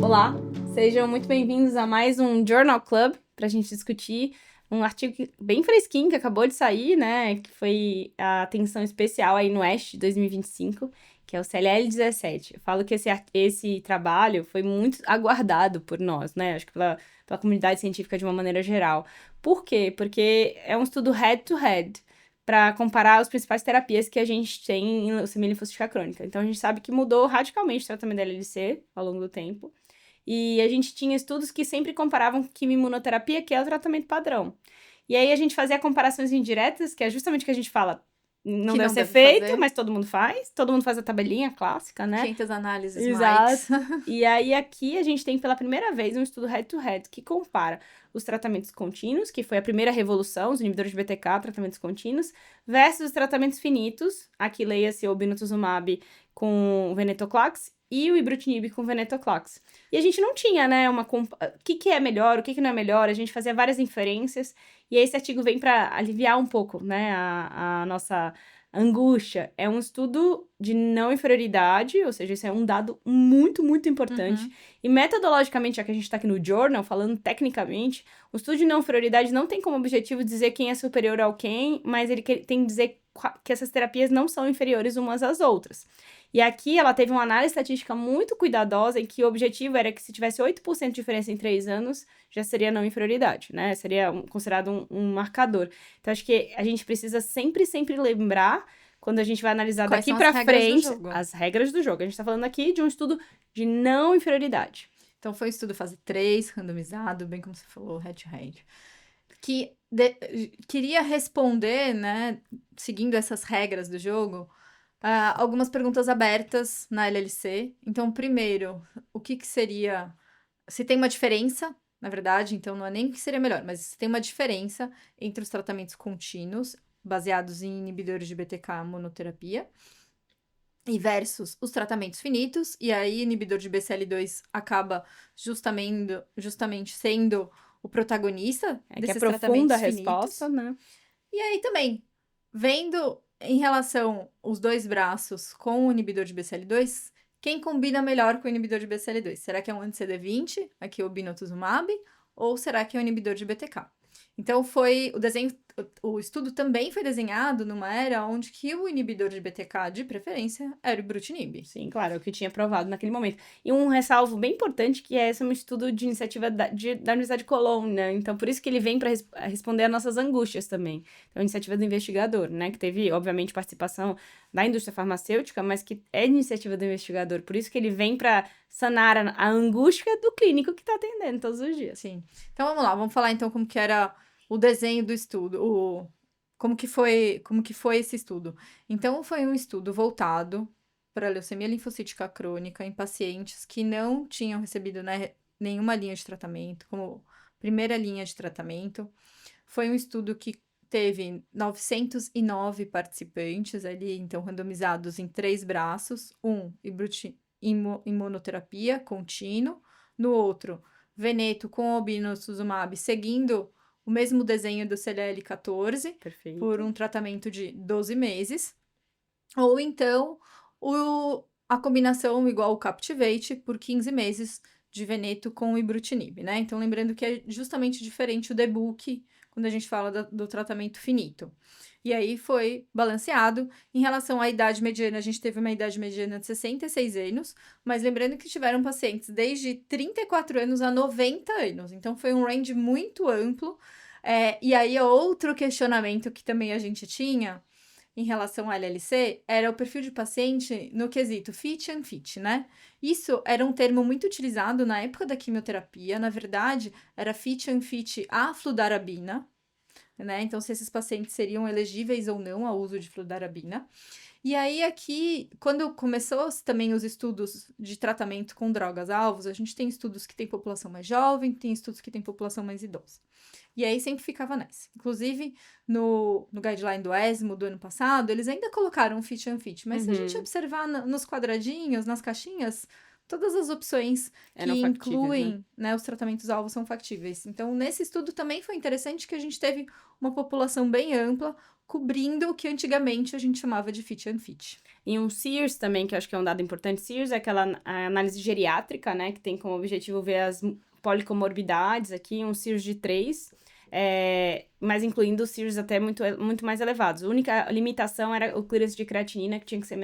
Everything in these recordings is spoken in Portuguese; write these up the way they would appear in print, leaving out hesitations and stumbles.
Olá, sejam muito bem-vindos a mais um Journal Club para a gente discutir um artigo bem fresquinho que acabou de sair, né? Que foi a atenção especial aí no ASH de 2025, que é o CLL-17. Eu falo que esse trabalho foi muito aguardado por nós, né? Acho que pela comunidade científica de uma maneira geral. Por quê? Porque é um estudo head-to-head para comparar as principais terapias que a gente tem em leucemia linfocítica crônica. Então, a gente sabe que mudou radicalmente o tratamento da LLC ao longo do tempo. E a gente tinha estudos que sempre comparavam quimioimunoterapia, que é o tratamento padrão. E aí a gente fazia comparações indiretas, que é justamente o que a gente fala, não Que deve não ser deve feito, fazer. mas todo mundo faz a tabelinha clássica, né? 500 análises Exato. mais. E aí aqui a gente tem pela primeira vez um estudo head-to-head que compara os tratamentos contínuos, que foi a primeira revolução, os inibidores de BTK, tratamentos contínuos, versus os tratamentos finitos, aqui leia-se o obinutuzumab com venetoclax e o ibrutinib com venetoclax. E a gente não tinha, né, o que é melhor, o que não é melhor, a gente fazia várias inferências, e esse artigo vem para aliviar um pouco, né, a nossa angústia. É um estudo de não inferioridade, ou seja, isso é um dado muito, muito importante. Uhum. E metodologicamente, já que a gente está aqui no journal, falando tecnicamente, o estudo de não inferioridade não tem como objetivo dizer quem é superior ao quem, mas ele tem que dizer que essas terapias não são inferiores umas às outras. E aqui ela teve uma análise estatística muito cuidadosa em que o objetivo era que se tivesse 8% de diferença em 3 anos, já seria não inferioridade, né? Seria considerado um marcador. Então, acho que a gente precisa sempre, sempre lembrar, quando a gente vai analisar Quais daqui são as pra regras do frente, jogo? as regras do jogo. A gente tá falando aqui de um estudo de não inferioridade. Então, foi um estudo fase 3, randomizado, bem como você falou, head-to-head. Queria responder, né, seguindo essas regras do jogo, algumas perguntas abertas na LLC. Então, primeiro, o que seria... Se tem uma diferença, na verdade, então não é nem o que seria melhor, mas se tem uma diferença entre os tratamentos contínuos, baseados em inibidores de BTK monoterapia, e versus os tratamentos finitos, e aí inibidor de BCL2 acaba justamente sendo o protagonista É que desses aprofunda a tratamentos resposta, finitos. né? E aí também, vendo em relação os dois braços com o inibidor de BCL2, quem combina melhor com o inibidor de BCL2? Será que é um anti-CD20, aqui o obinutuzumab, ou será que é um inibidor de BTK? Então foi o estudo também foi desenhado numa era onde que o inibidor de BTK de preferência era o ibrutinib. Sim, claro, é o que tinha provado naquele momento. E um ressalvo bem importante que esse é um estudo de iniciativa da Universidade de Cologne, né? Então, por isso que ele vem para responder às nossas angústias também. Então, a iniciativa do investigador, né? Que teve, obviamente, participação da indústria farmacêutica, mas que é iniciativa do investigador. Por isso que ele vem para sanar a angústia do clínico que está atendendo todos os dias. Sim. Então vamos lá, vamos falar então como que era o desenho do estudo, como que foi esse estudo. Então foi um estudo voltado para leucemia linfocítica crônica em pacientes que não tinham recebido, né, nenhuma linha de tratamento, como primeira linha de tratamento. Foi um estudo que teve 909 participantes ali, então randomizados em 3 braços, imunoterapia contínuo, no outro Veneto com obinutuzumab, seguindo o mesmo desenho do CLL14, por Perfeito. um tratamento de 12 meses, ou então a combinação igual o Captivate por 15 meses de Veneto com ibrutinib, né? Então, lembrando que é justamente diferente o debulk quando a gente fala do tratamento finito. E aí foi balanceado. Em relação à idade mediana, a gente teve uma idade mediana de 66 anos, mas lembrando que tiveram pacientes desde 34 anos a 90 anos. Então, foi um range muito amplo. E aí, outro questionamento que também a gente tinha em relação à LLC era o perfil de paciente no quesito fit and fit, né? Isso era um termo muito utilizado na época da quimioterapia, na verdade, era fit and fit à fludarabina, né? Então, se esses pacientes seriam elegíveis ou não ao uso de fludarabina. E aí, aqui, quando começou também os estudos de tratamento com drogas-alvos, a gente tem estudos que tem população mais jovem, tem estudos que tem população mais idosa. E aí sempre ficava nessa. Inclusive, no guideline do ESMO do ano passado, eles ainda colocaram fit and fit, mas se a gente Uhum. observar nos quadradinhos, nas caixinhas, todas as opções que Eram factíveis, incluem, né, os tratamentos-alvo são factíveis. Então, nesse estudo também foi interessante que a gente teve uma população bem ampla, cobrindo o que antigamente a gente chamava de fit and fit. E um SEARS também, que eu acho que é um dado importante. SEARS é aquela análise geriátrica, né? Que tem como objetivo ver as policomorbidades aqui, um SEARS de 3, mas incluindo SEARS até muito mais elevados. A única limitação era o clearance de creatinina, que tinha que ser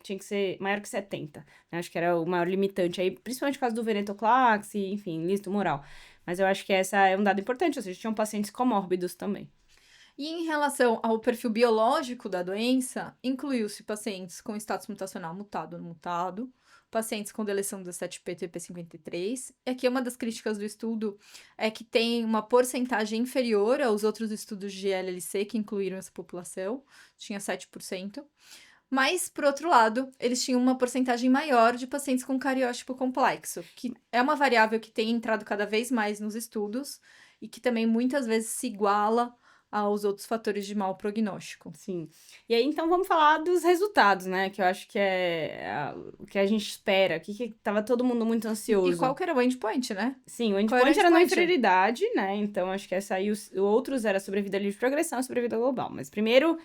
tinha que ser maior que 70. Né? Acho que era o maior limitante aí, principalmente por causa do venetoclax, enfim, lícito tumoral. Mas eu acho que essa é um dado importante, ou seja, tinham pacientes comórbidos também. E em relação ao perfil biológico da doença, incluiu-se pacientes com status mutacional mutado ou não mutado, pacientes com deleção 17p TP53. E aqui uma das críticas do estudo é que tem uma porcentagem inferior aos outros estudos de LLC que incluíram essa população, tinha 7%. Mas, por outro lado, eles tinham uma porcentagem maior de pacientes com cariótipo complexo, que é uma variável que tem entrado cada vez mais nos estudos e que também muitas vezes se iguala aos outros fatores de mau prognóstico. Sim. E aí, então, vamos falar dos resultados, né? Que eu acho que é o que a gente espera. O que tava todo mundo muito ansioso. E qual que era o endpoint, né? Sim, o Qual era o endpoint era na endpoint? inferioridade, né? Então, acho que essa aí, o outros era sobrevida livre de progressão e sobrevida global. Mas primeiro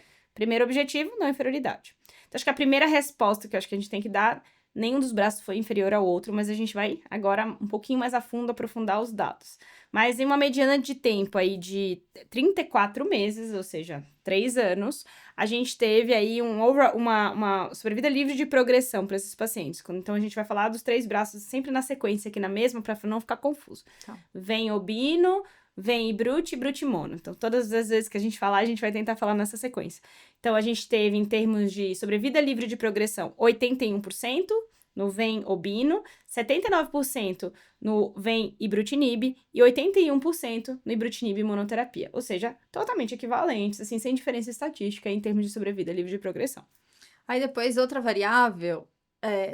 objetivo, não inferioridade. Então, acho que a primeira resposta que eu acho que a gente tem que dar, nenhum dos braços foi inferior ao outro, mas a gente vai agora um pouquinho mais a fundo aprofundar os dados. Mas em uma mediana de tempo aí de 34 meses, ou seja, 3 anos, a gente teve aí uma sobrevida livre de progressão para esses pacientes. Então, a gente vai falar dos 3 braços sempre na sequência aqui na mesma, para não ficar confuso. Tá. Vem Obino, vem Ibrut e Brutimono. Então, todas as vezes que a gente falar, a gente vai tentar falar nessa sequência. Então, a gente teve, em termos de sobrevida livre de progressão, 81% no Vem Obino, 79% no Vem Ibrutinib e 81% no Ibrutinib monoterapia. Ou seja, totalmente equivalentes, assim, sem diferença estatística em termos de sobrevida livre de progressão. Aí depois, outra variável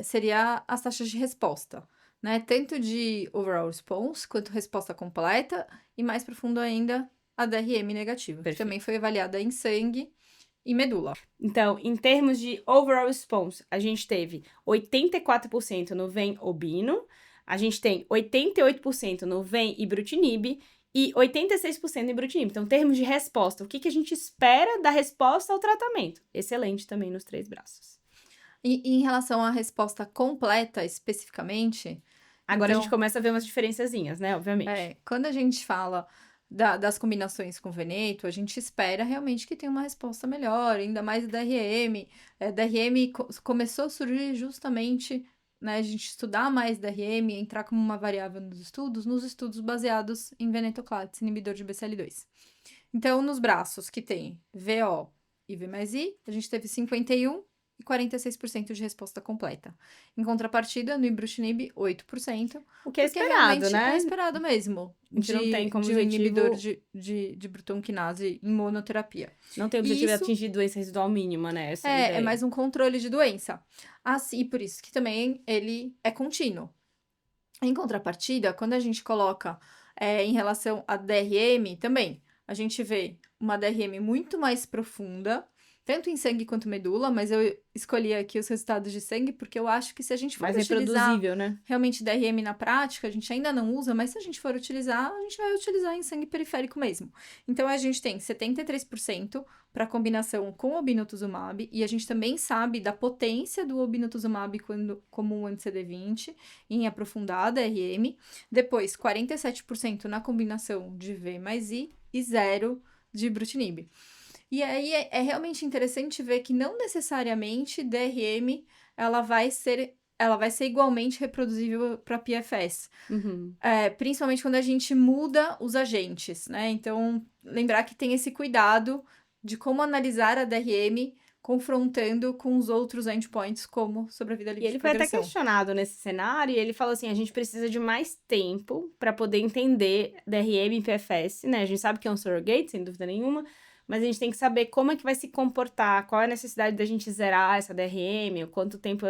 seria as taxas de resposta, né? Tanto de overall response, quanto resposta completa, e mais profundo ainda, a DRM negativa, que também foi avaliada em sangue e medula. Então, em termos de overall response, a gente teve 84% no Vem Obino, a gente tem 88% no Vem Ibrutinib e 86% no Ibrutinib. Então, em termos de resposta, o que a gente espera da resposta ao tratamento? Excelente também nos 3 braços. E em relação à resposta completa, especificamente... Agora então, a gente começa a ver umas diferençazinhas, né? Obviamente. Quando a gente fala das combinações com veneto, a gente espera realmente que tenha uma resposta melhor, ainda mais DRM. DRM começou a surgir justamente, né, a gente estudar mais DRM, entrar como uma variável nos estudos baseados em venetoclax, inibidor de BCL2. Então, nos braços que tem VO e V mais I, a gente teve 51% e 46% de resposta completa. Em contrapartida, no Ibrutinib, 8%. O que é esperado, né? É esperado mesmo. A gente não tem como de objetivo... inibidor de brutonquinase em monoterapia. Não tem o objetivo de atingir doença residual mínima, né? Essa é mais um controle de doença. Assim, por isso que também ele é contínuo. Em contrapartida, quando a gente coloca em relação a DRM, também, a gente vê uma DRM muito mais profunda, tanto em sangue quanto medula, mas eu escolhi aqui os resultados de sangue, porque eu acho que se a gente for mais utilizar reproduzível, né? realmente DRM na prática, a gente ainda não usa, mas se a gente for utilizar, a gente vai utilizar em sangue periférico mesmo. Então, a gente tem 73% para combinação com obinutuzumab, e a gente também sabe da potência do obinutuzumab como um anti-CD20 em aprofundar DRM. Depois, 47% na combinação de V mais I e 0% de Ibrutinib. E aí é realmente interessante ver que não necessariamente DRM ela vai ser igualmente reproduzível para PFS. Uhum. Principalmente quando a gente muda os agentes, né? Então, lembrar que tem esse cuidado de como analisar a DRM confrontando com os outros endpoints, como sobrevida livre E ele de foi até progressão. questionado nesse cenário, e ele falou assim, a gente precisa de mais tempo para poder entender DRM e PFS, né? A gente sabe que é um surrogate, sem dúvida nenhuma, mas a gente tem que saber como é que vai se comportar, qual é a necessidade da gente zerar essa DRM, o quanto tempo...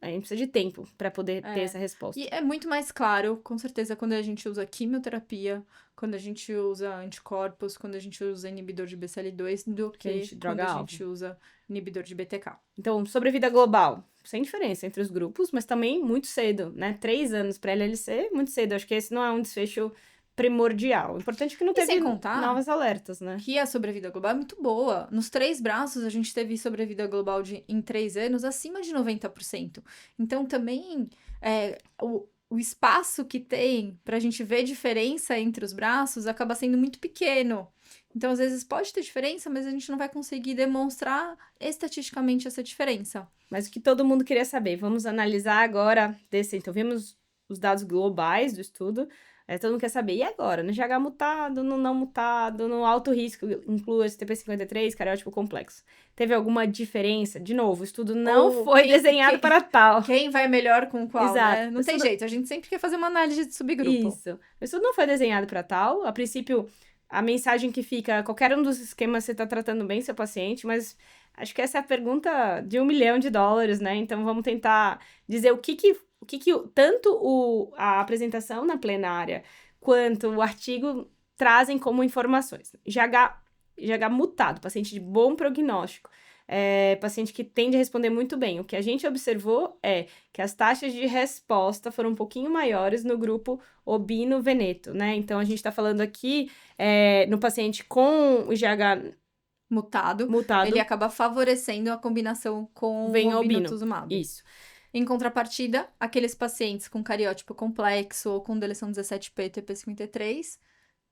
A gente precisa de tempo para poder ter essa resposta. E é muito mais claro, com certeza, quando a gente usa quimioterapia, quando a gente usa anticorpos, quando a gente usa inibidor de BCL2, do que quando a gente usa inibidor de BTK. Então, sobrevida global. sem diferença entre os grupos, mas também muito cedo, né? 3 anos para LLC, muito cedo. Acho que esse não é um desfecho primordial. O importante é que não E sem teve contar novos alertas, né? que a sobrevida global é muito boa. Nos 3 braços, a gente teve sobrevida global em 3 anos acima de 90%. Então, também, o espaço que tem para a gente ver diferença entre os braços acaba sendo muito pequeno. Então, às vezes, pode ter diferença, mas a gente não vai conseguir demonstrar estatisticamente essa diferença. Mas o que todo mundo queria saber, vamos analisar agora então vimos os dados globais do estudo, todo mundo quer saber, e agora? No GH mutado, no não mutado, no alto risco, inclua STP53, cariótipo complexo. Teve alguma diferença? De novo, o estudo não Ou foi desenhado para tal. Quem vai melhor com qual, Exato. né? Não tem jeito, a gente sempre quer fazer uma análise de subgrupo. Isso. O estudo não foi desenhado para tal. A princípio, a mensagem que fica, qualquer um dos esquemas você está tratando bem seu paciente, mas acho que essa é a pergunta de $1 milhão, né? Então vamos tentar dizer o que tanto a apresentação na plenária quanto o artigo trazem como informações. GH mutado, paciente de bom prognóstico. Paciente que tende a responder muito bem. O que a gente observou é que as taxas de resposta foram um pouquinho maiores no grupo Obino-Veneto, né? Então, a gente está falando aqui no paciente com o GH mutado, mutado, ele acaba favorecendo a combinação com o obinutuzumab. Isso. Em contrapartida, aqueles pacientes com cariótipo complexo ou com deleção 17p TP53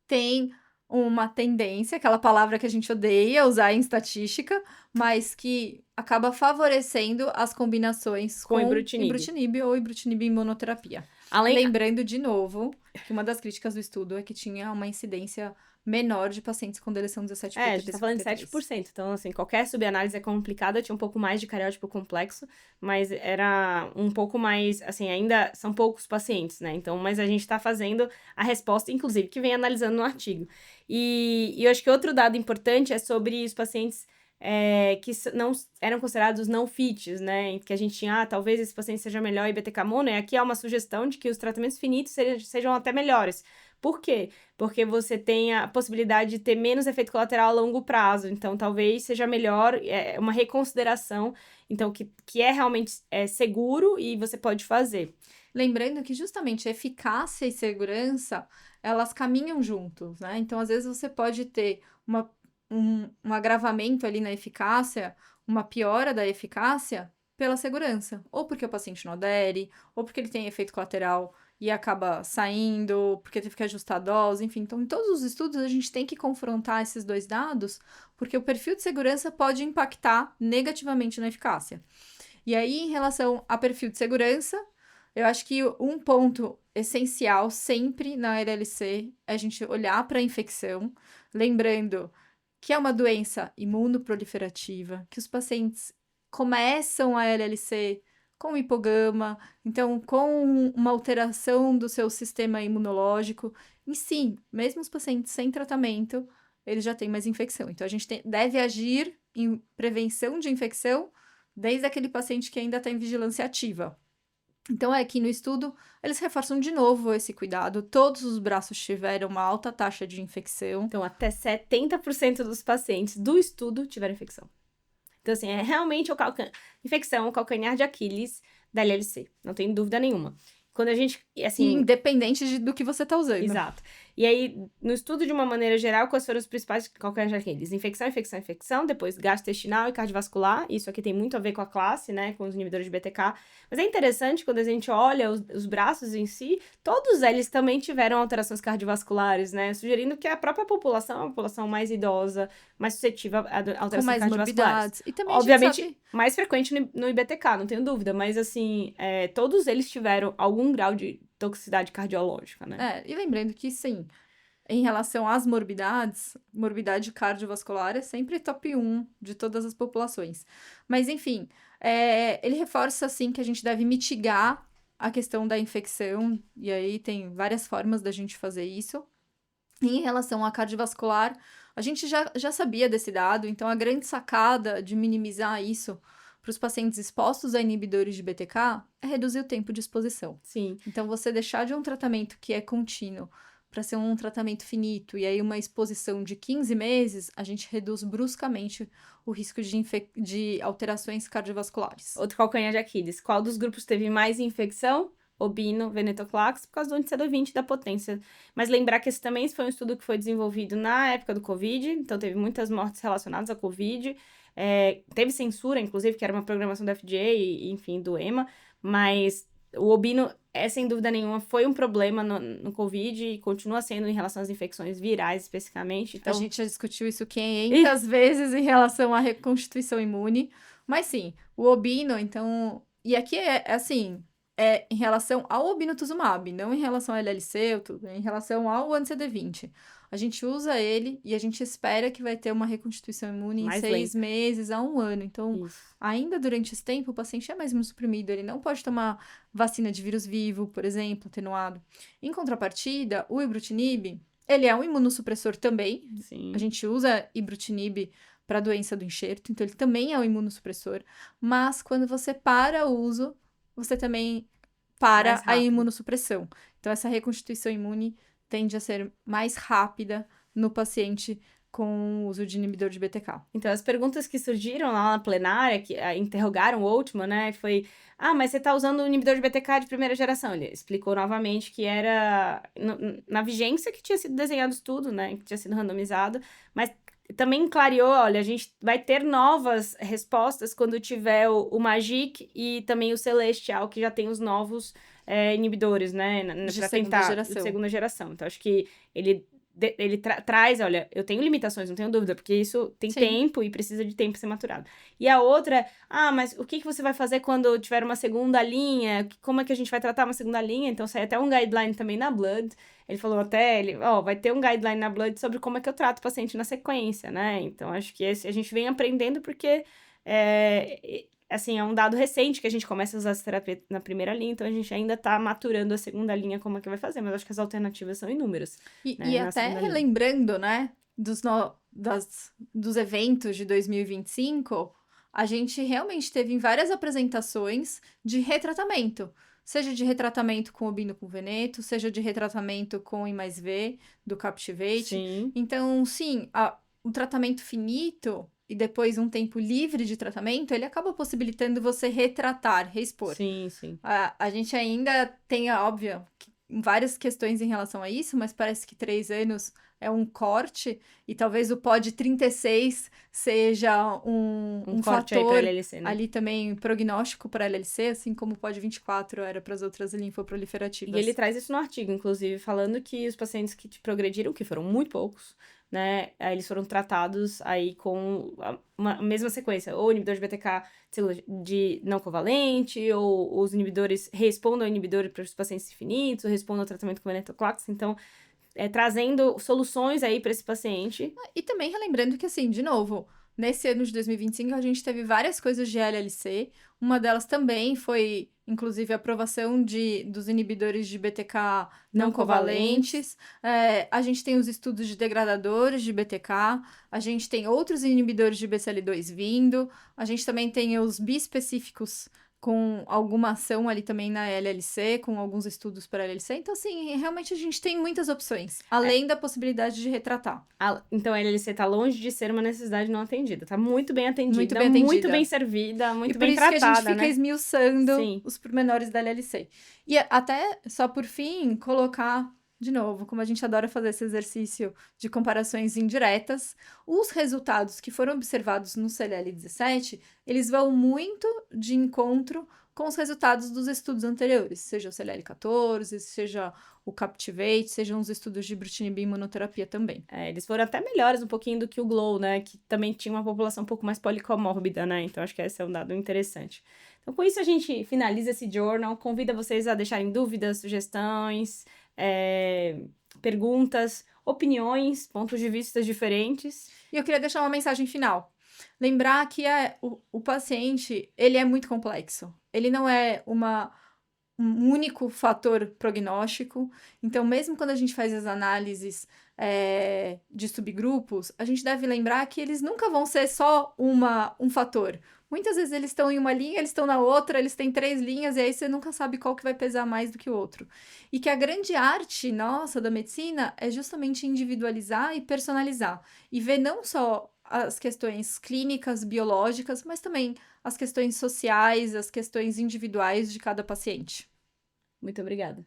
têm uma tendência, aquela palavra que a gente odeia usar em estatística, mas que acaba favorecendo as combinações com ibrutinib ou ibrutinib em monoterapia. Lembrando, de novo, que uma das críticas do estudo é que tinha uma incidência menor de pacientes com deleção 17p. A gente tá falando de 7%. Então, assim, qualquer subanálise é complicada, tinha um pouco mais de cariótipo complexo, mas era um pouco mais, assim, ainda são poucos pacientes, né? Então, mas a gente tá fazendo a resposta, inclusive, que vem analisando no artigo. E eu acho que outro dado importante é sobre os pacientes que não eram considerados não fits, né? Que a gente tinha, talvez esse paciente seja melhor em BTK mono, e aqui há uma sugestão de que os tratamentos finitos sejam até melhores. Por quê? Porque você tem a possibilidade de ter menos efeito colateral a longo prazo. Então, talvez seja melhor uma reconsideração, então, que é realmente seguro e você pode fazer. Lembrando que justamente eficácia e segurança, elas caminham juntos, né? Então, às vezes, você pode ter um agravamento ali na eficácia, uma piora da eficácia pela segurança. Ou porque o paciente não adere, ou porque ele tem efeito colateral e acaba saindo, porque teve que ajustar a dose, enfim. Então, em todos os estudos, a gente tem que confrontar esses dois dados, porque o perfil de segurança pode impactar negativamente na eficácia. E aí, em relação a perfil de segurança, eu acho que um ponto essencial sempre na LLC é a gente olhar para a infecção, lembrando que é uma doença imunoproliferativa, que os pacientes começam a LLC com hipogama, então com uma alteração do seu sistema imunológico. E sim, mesmo os pacientes sem tratamento, eles já têm mais infecção. Então, a gente deve agir em prevenção de infecção desde aquele paciente que ainda está em vigilância ativa. Então, aqui no estudo, eles reforçam de novo esse cuidado. Todos os braços tiveram uma alta taxa de infecção. Então, até 70% dos pacientes do estudo tiveram infecção. Então, assim, é realmente infecção, o calcanhar de Aquiles da LLC. Não tem dúvida nenhuma. Quando a gente, assim... Independente do que você tá usando. Exato. E aí, no estudo, de uma maneira geral, quais foram os principais calcanhares de Aquiles? Infecção, depois gastrointestinal e cardiovascular. Isso aqui tem muito a ver com a classe, né? Com os inibidores de BTK. Mas é interessante, quando a gente olha os braços em si, todos eles também tiveram alterações cardiovasculares, né? Sugerindo que a própria população é uma população mais idosa, mais suscetível a alterações com mais cardiovasculares. Morbidades. E também, obviamente, mais frequente no IBTK, não tenho dúvida. Mas, assim, todos eles tiveram algum grau de toxicidade cardiológica, né? E lembrando que, sim, em relação às morbidades, morbidade cardiovascular é sempre top 1 de todas as populações. Mas, enfim, ele reforça, assim, que a gente deve mitigar a questão da infecção, e aí tem várias formas da gente fazer isso. E em relação à cardiovascular, a gente já sabia desse dado, então a grande sacada de minimizar isso para os pacientes expostos a inibidores de BTK é reduzir o tempo de exposição. Sim. Então, você deixar de um tratamento que é contínuo para ser um tratamento finito e aí uma exposição de 15 meses, a gente reduz bruscamente o risco de alterações cardiovasculares. Outro calcanhar de Aquiles. Qual dos grupos teve mais infecção? Obino, venetoclax, por causa do índice 20 da potência. Mas lembrar que esse também foi um estudo que foi desenvolvido na época do Covid, então teve muitas mortes relacionadas ao Covid. Teve censura, inclusive, que era uma programação da FDA e, enfim, do EMA, mas o obino, sem dúvida nenhuma, foi um problema no Covid e continua sendo em relação às infecções virais, especificamente. Então... A gente já discutiu isso 500 vezes em relação à reconstituição imune, mas sim, o obino, então... E aqui assim, em relação ao obinutuzumab, não em relação ao LLC, em relação ao anti-CD20. A gente usa ele e a gente espera que vai ter uma reconstituição imune Mais em 6 lenta. meses a 1 ano. Então, Isso. ainda durante esse tempo, o paciente é mais imunossuprimido, ele não pode tomar vacina de vírus vivo, por exemplo, atenuado. Em contrapartida, o ibrutinib, ele é um imunossupressor também. Sim. A gente usa ibrutinib para a doença do enxerto, então ele também é um imunossupressor. Mas quando você para o uso, você também para a imunossupressão. Então, essa reconstituição imune tende a ser mais rápida no paciente com o uso de inibidor de BTK. Então, as perguntas que surgiram lá na plenária, que interrogaram o Oltmann, né, foi... mas você tá usando o inibidor de BTK de primeira geração. Ele explicou novamente que era na vigência que tinha sido desenhado o estudo, né, que tinha sido randomizado, mas também clareou, olha, a gente vai ter novas respostas quando tiver o MAGIC e também o Celestial, que já tem os novos inibidores, né, para tentar de segunda geração. Então, acho que ele traz, olha, eu tenho limitações, não tenho dúvida, porque isso tem tempo e precisa de tempo ser maturado. E a outra, mas o que você vai fazer quando tiver uma segunda linha? Como é que a gente vai tratar uma segunda linha? Então, sai até um guideline também na Blood. Ele falou vai ter um guideline na Blood sobre como é que eu trato o paciente na sequência, né? Então, acho que a gente vem aprendendo porque assim, é um dado recente que a gente começa a usar essa terapia na primeira linha, então a gente ainda tá maturando a segunda linha, como é que vai fazer, mas acho que as alternativas são inúmeras. E até lembrando, né, dos eventos de 2025, a gente realmente teve várias apresentações de retratamento, seja de retratamento com obino com veneto, seja de retratamento com I+V, do Captivate. Sim. Então, sim, o tratamento finito e depois um tempo livre de tratamento, ele acaba possibilitando você retratar, reexpor. Sim, sim. A gente ainda tem, óbvio, várias questões em relação a isso, mas parece que 3 anos é um corte, e talvez o POD 36 seja um corte fator aí pra LLC, né? ali também prognóstico para LLC, assim como o POD 24 era para as outras linfoproliferativas. E ele traz isso no artigo, inclusive, falando que os pacientes que progrediram, que foram muito poucos, né, eles foram tratados aí com a mesma sequência, ou inibidor de BTK de não covalente, ou os inibidores respondam ao inibidor para os pacientes infinitos, ou respondam ao tratamento com venetoclax, então, trazendo soluções aí para esse paciente. E também relembrando que, assim, de novo, nesse ano de 2025 a gente teve várias coisas de LLC, uma delas também foi, inclusive, a aprovação dos inibidores de BTK não covalentes. A gente tem os estudos de degradadores de BTK, a gente tem outros inibidores de BCL2 vindo, a gente também tem os bispecíficos com alguma ação ali também na LLC, com alguns estudos para LLC. Então, assim, realmente a gente tem muitas opções, além da possibilidade de retratar. Então, a LLC tá longe de ser uma necessidade não atendida. Tá muito bem atendida, muito bem servida, muito bem tratada, né? E por isso que a gente fica esmiuçando os pormenores da LLC. E até, só por fim, colocar... De novo, como a gente adora fazer esse exercício de comparações indiretas, os resultados que foram observados no CLL17, eles vão muito de encontro com os resultados dos estudos anteriores, seja o CLL14, seja o Captivate, sejam os estudos de ibrutinib e imunoterapia também. Eles foram até melhores um pouquinho do que o GLOW, né, que também tinha uma população um pouco mais policomórbida, né, então acho que esse é um dado interessante. Então, com isso a gente finaliza esse journal, convida vocês a deixarem dúvidas, sugestões, perguntas, opiniões, pontos de vista diferentes. E eu queria deixar uma mensagem final. Lembrar que o paciente, ele é muito complexo. Ele não é um único fator prognóstico. Então, mesmo quando a gente faz as análises de subgrupos, a gente deve lembrar que eles nunca vão ser só um fator. Muitas vezes eles estão em uma linha, eles estão na outra, eles têm 3 linhas, e aí você nunca sabe qual que vai pesar mais do que o outro. E que a grande arte nossa da medicina é justamente individualizar e personalizar. E ver não só as questões clínicas, biológicas, mas também as questões sociais, as questões individuais de cada paciente. Muito obrigada.